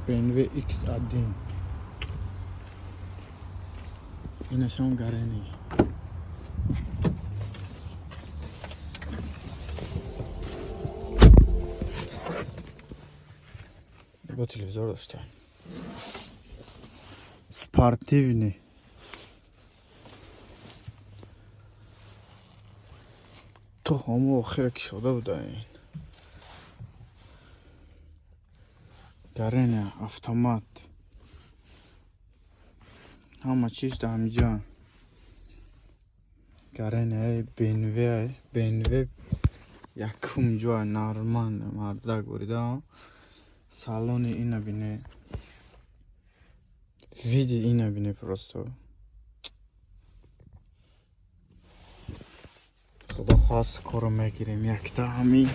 BMW X1 اینا شون گرنی با تلویزور داشته спортивный تو همه آخر که شده بوده این گرنه автомат همه چیز در همینجا گرنه BMW یکم جا نارمال مرده گوریده салони ина бине види ина бине просто худо хос коро мегирем якта ҳамин